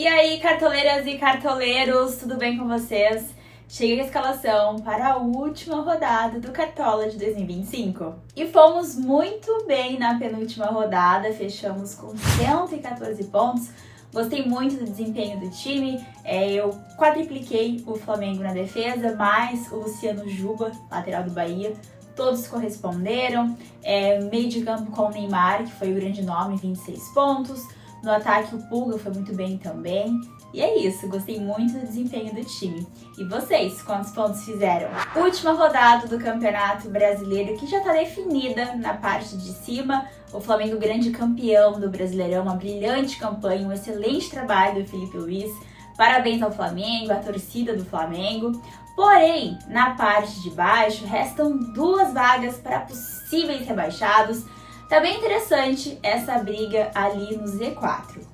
aí, cartoleiras e cartoleiros, tudo bem com vocês? Cheguei a escalação para a última rodada do Cartola de 2025. E fomos muito bem na penúltima rodada, fechamos com 114 pontos. Gostei muito do desempenho do time, eu quadripliquei o Flamengo na defesa, mais o Luciano Juba, lateral do Bahia. Todos corresponderam, meio de campo com o Neymar, que foi o grande nome, 26 pontos. No ataque o Pulga foi muito bem também. E é isso, gostei muito do desempenho do time. E vocês, quantos pontos fizeram? Última rodada do Campeonato Brasileiro, que já está definida na parte de cima. O Flamengo, grande campeão do Brasileirão, uma brilhante campanha, um excelente trabalho do Felipe Luiz. Parabéns ao Flamengo, à torcida do Flamengo. Porém, na parte de baixo, restam 2 vagas para possíveis rebaixados. Tá bem interessante essa briga ali no Z4.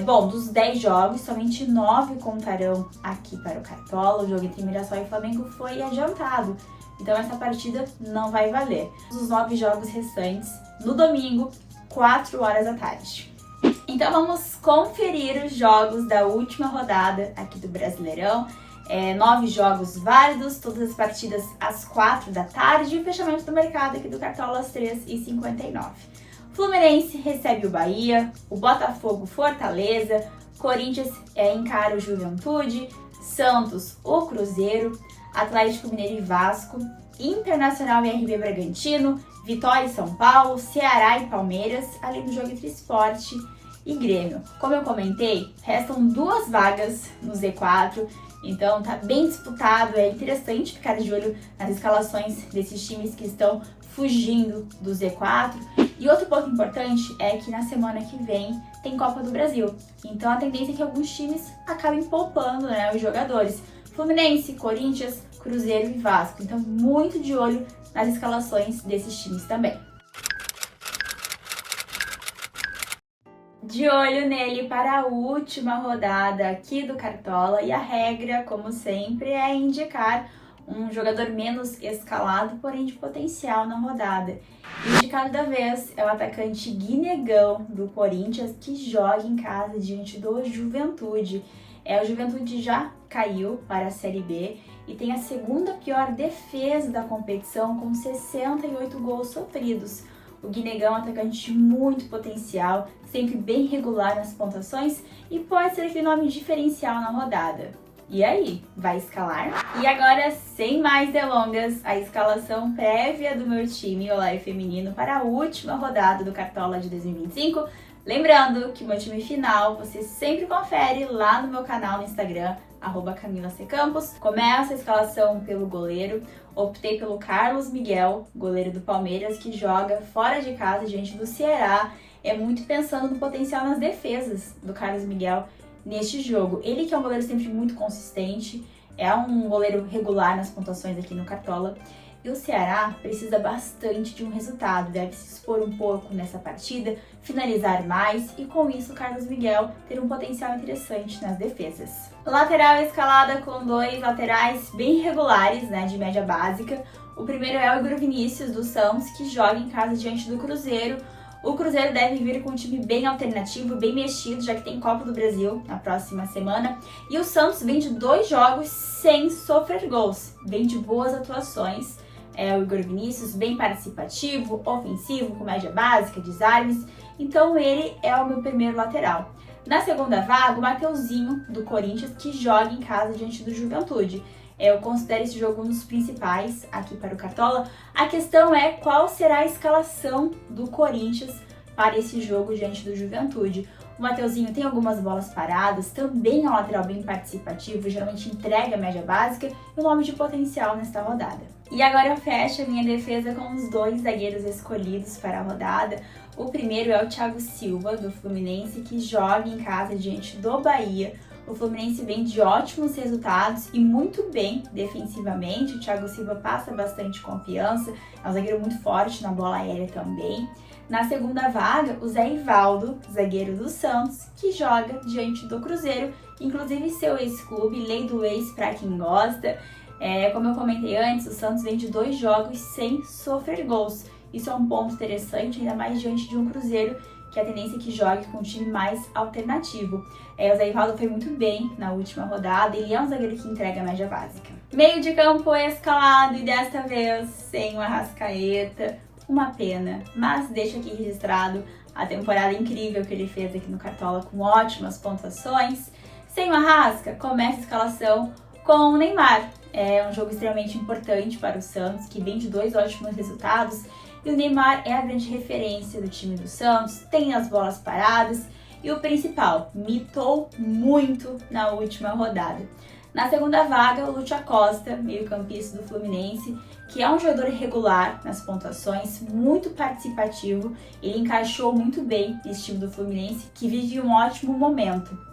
Bom, dos 10 jogos, somente 9 contarão aqui para o Cartola. O jogo entre Mirassol e Flamengo foi adiantado, então essa partida não vai valer. Os 9 jogos restantes, no domingo, 4 horas da tarde. Então vamos conferir os jogos da última rodada aqui do Brasileirão. 9 jogos válidos, todas as partidas às 4 da tarde e o fechamento do mercado aqui do Cartola às 3h59. Fluminense recebe o Bahia, o Botafogo Fortaleza, Corinthians encara o Juventude, Santos o Cruzeiro, Atlético Mineiro e Vasco, Internacional e RB Bragantino, Vitória e São Paulo, Ceará e Palmeiras, ali no jogo entre Sport e Grêmio. Como eu comentei, restam 2 vagas no Z4, então tá bem disputado, é interessante ficar de olho nas escalações desses times que estão fugindo do Z4. E outro ponto importante é que na semana que vem tem Copa do Brasil, então a tendência é que alguns times acabem poupando, os jogadores. Fluminense, Corinthians, Cruzeiro e Vasco, então muito de olho nas escalações desses times também. De olho nele para a última rodada aqui do Cartola, e a regra, como sempre, é indicar um jogador menos escalado, porém de potencial na rodada. O indicado da vez é o atacante Guinegão, do Corinthians, que joga em casa diante do Juventude. O Juventude já caiu para a Série B e tem a segunda pior defesa da competição, com 68 gols sofridos. O Guinegão é um atacante de muito potencial, sempre bem regular nas pontuações e pode ser aquele nome diferencial na rodada. E aí, vai escalar? E agora, sem mais delongas, a escalação prévia do meu time Olá Feminino para a última rodada do Cartola de 2025. Lembrando que o meu time final você sempre confere lá no meu canal no Instagram, @CamilaCCampos. Começa a escalação pelo goleiro. Optei pelo Carlos Miguel, goleiro do Palmeiras, que joga fora de casa diante do Ceará. Muito pensando no potencial nas defesas do Carlos Miguel neste jogo. Ele que é um goleiro sempre muito consistente, é um goleiro regular nas pontuações aqui no Cartola. E o Ceará precisa bastante de um resultado, deve se expor um pouco nessa partida, finalizar mais e com isso o Carlos Miguel ter um potencial interessante nas defesas. Lateral escalada com 2 laterais bem regulares, de média básica. O primeiro é o Igor Vinícius do Santos, que joga em casa diante do Cruzeiro. O Cruzeiro deve vir com um time bem alternativo, bem mexido, já que tem Copa do Brasil na próxima semana. E o Santos vem de 2 jogos sem sofrer gols, vem de boas atuações. O Igor Vinícius, bem participativo, ofensivo, com média básica, desarmes. Então ele é o meu primeiro lateral. Na segunda vaga, o Mateuzinho, do Corinthians, que joga em casa diante do Juventude. Eu considero esse jogo um dos principais aqui para o Cartola. A questão é qual será a escalação do Corinthians para esse jogo diante do Juventude. O Mateuzinho tem algumas bolas paradas, também é um lateral bem participativo, geralmente entrega a média básica e um nome de potencial nesta rodada. E agora eu fecho a minha defesa com os 2 zagueiros escolhidos para a rodada. O primeiro é o Thiago Silva, do Fluminense, que joga em casa diante do Bahia. O Fluminense vem de ótimos resultados e muito bem defensivamente. O Thiago Silva passa bastante confiança, é um zagueiro muito forte na bola aérea também. Na segunda vaga, o Zé Ivaldo, zagueiro do Santos, que joga diante do Cruzeiro, inclusive seu ex-clube, lei do ex para quem gosta. Como eu comentei antes, o Santos vem de 2 jogos sem sofrer gols. Isso é um ponto interessante, ainda mais diante de um Cruzeiro que a tendência é que jogue com um time mais alternativo. O Zé Rivaldo foi muito bem na última rodada, ele é um zagueiro que entrega a média básica. Meio de campo escalado e desta vez sem o Arrascaeta, uma pena, mas deixa aqui registrado a temporada incrível que ele fez aqui no Cartola com ótimas pontuações. Sem o Arrasca, começa a escalação com o Neymar. É um jogo extremamente importante para o Santos, que vem de 2 ótimos resultados, e o Neymar é a grande referência do time do Santos, tem as bolas paradas e o principal, mitou muito na última rodada. Na segunda vaga, o Lúcio Acosta, meio-campista do Fluminense, que é um jogador regular nas pontuações, muito participativo, ele encaixou muito bem nesse time do Fluminense, que vive um ótimo momento.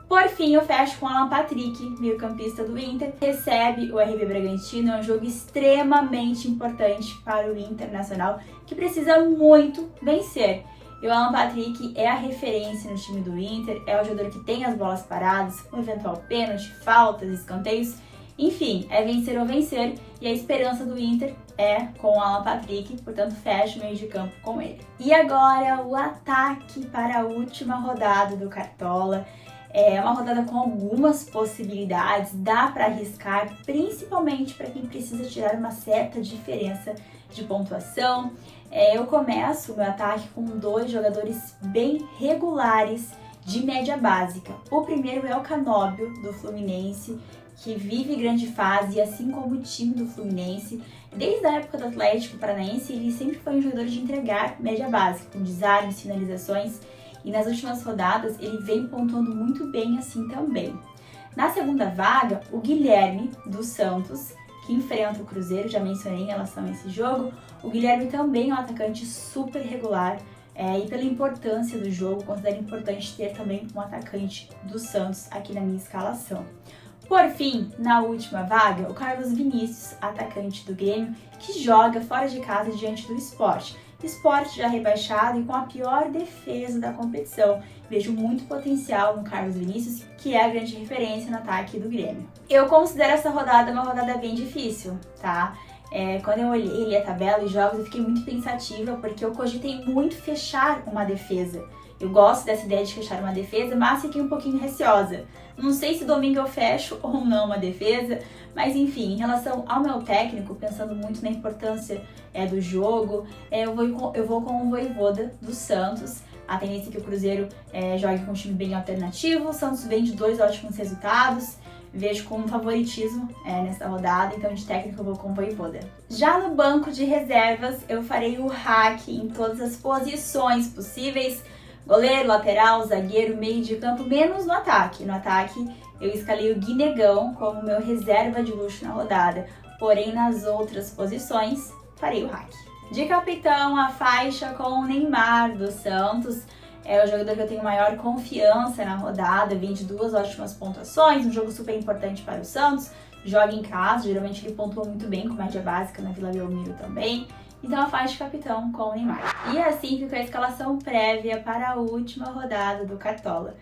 Por fim, eu fecho com Alan Patrick, meio-campista do Inter, recebe o RB Bragantino, é um jogo extremamente importante para o Internacional, que precisa muito vencer. E o Alan Patrick é a referência no time do Inter, é o jogador que tem as bolas paradas, um eventual pênalti, faltas, escanteios, enfim, é vencer ou vencer, e a esperança do Inter é com o Alan Patrick, portanto fecho o meio de campo com ele. E agora o ataque para a última rodada do Cartola. É uma rodada com algumas possibilidades, dá para arriscar, principalmente para quem precisa tirar uma certa diferença de pontuação. Eu começo o meu ataque com 2 jogadores bem regulares de média básica. O primeiro é o Canóbio, do Fluminense, que vive grande fase, assim como o time do Fluminense. Desde a época do Atlético Paranaense, ele sempre foi um jogador de entregar média básica, com desarmes, finalizações, e nas últimas rodadas ele vem pontuando muito bem assim também. Na segunda vaga, o Guilherme do Santos, que enfrenta o Cruzeiro, já mencionei em relação a esse jogo. O Guilherme também é um atacante super regular, e pela importância do jogo, considero importante ter também um atacante do Santos aqui na minha escalação. Por fim, na última vaga, o Carlos Vinícius, atacante do Grêmio, que joga fora de casa diante do Sport. Sport já rebaixado e com a pior defesa da competição. Vejo muito potencial no Carlos Vinícius, que é a grande referência no ataque do Grêmio. Eu considero essa rodada uma rodada bem difícil, tá? Quando eu olhei a tabela e jogos, eu fiquei muito pensativa, porque eu cogitei muito fechar uma defesa. Eu gosto dessa ideia de fechar uma defesa, mas fiquei um pouquinho receosa. Não sei se domingo eu fecho ou não uma defesa, mas enfim, em relação ao meu técnico, pensando muito na importância do jogo, eu vou com o Vojvoda do Santos. A tendência é que o Cruzeiro jogue com um time bem alternativo, o Santos vem de 2 ótimos resultados, vejo com um favoritismo nessa rodada, então de técnico eu vou com o Vojvoda. Já no banco de reservas, eu farei o hack em todas as posições possíveis, goleiro, lateral, zagueiro, meio de campo, menos no ataque. No ataque, eu escalei o Guinegão como meu reserva de luxo na rodada. Porém, nas outras posições, farei o hack. De capitão, a faixa com o Neymar do Santos. É o jogador que eu tenho maior confiança na rodada. Vem de 2 ótimas pontuações, um jogo super importante para o Santos. Joga em casa, geralmente ele pontua muito bem com média básica na Vila Belmiro também. Então a faixa de capitão com o Neymar. E assim fica a escalação prévia para a última rodada do Cartola.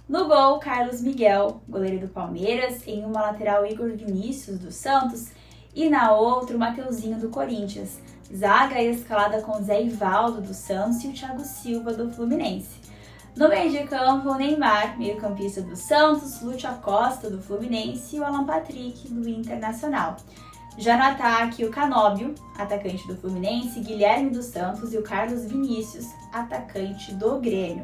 No gol, Carlos Miguel, goleiro do Palmeiras, em uma lateral Igor Vinícius do Santos e na outra o Mateuzinho do Corinthians. Zaga escalada com Zé Rivaldo do Santos e o Thiago Silva do Fluminense. No meio de campo, o Neymar, meio-campista do Santos, Lúcio Acosta do Fluminense e o Alan Patrick do Internacional. Já no ataque, o Canóbio, atacante do Fluminense, Guilherme dos Santos e o Carlos Vinícius, atacante do Grêmio.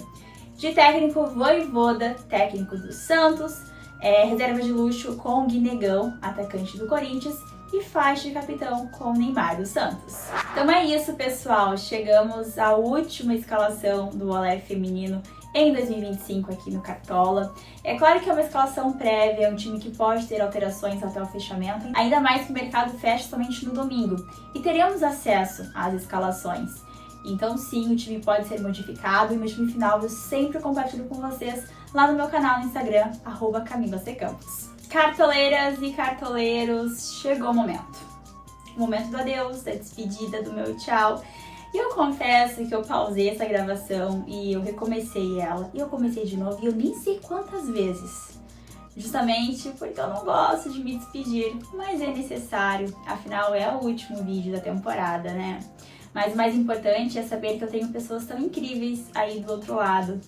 De técnico, Vojvoda, técnico do Santos, reserva de luxo com o Guinegão, atacante do Corinthians, e faixa de capitão com o Neymar do Santos. Então é isso, pessoal. Chegamos à última escalação do Olé feminino em 2025 aqui no Cartola. É claro que é uma escalação prévia, é um time que pode ter alterações até o fechamento, ainda mais que o mercado fecha somente no domingo. E teremos acesso às escalações. Então sim, o time pode ser modificado e o meu time final eu sempre compartilho com vocês lá no meu canal no Instagram, @CamilaCCampos. Cartoleiras e cartoleiros, chegou o momento. O momento do adeus, da despedida, do meu tchau. E eu confesso que eu pausei essa gravação e eu recomecei ela. E eu comecei de novo e eu nem sei quantas vezes. Justamente porque eu não gosto de me despedir, mas é necessário. Afinal, é o último vídeo da temporada, né? Mas o mais importante é saber que eu tenho pessoas tão incríveis aí do outro lado.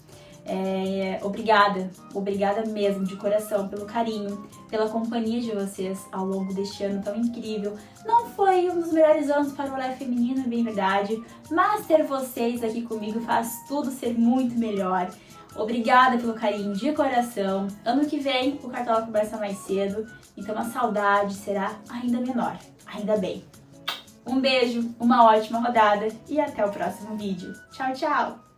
Obrigada mesmo, de coração, pelo carinho, pela companhia de vocês ao longo deste ano tão incrível. Não foi um dos melhores anos para o Olé Feminino, é bem verdade, mas ter vocês aqui comigo faz tudo ser muito melhor. Obrigada pelo carinho de coração. Ano que vem o Cartola começa mais cedo, então a saudade será ainda menor, ainda bem. Um beijo, uma ótima rodada e até o próximo vídeo. Tchau, tchau!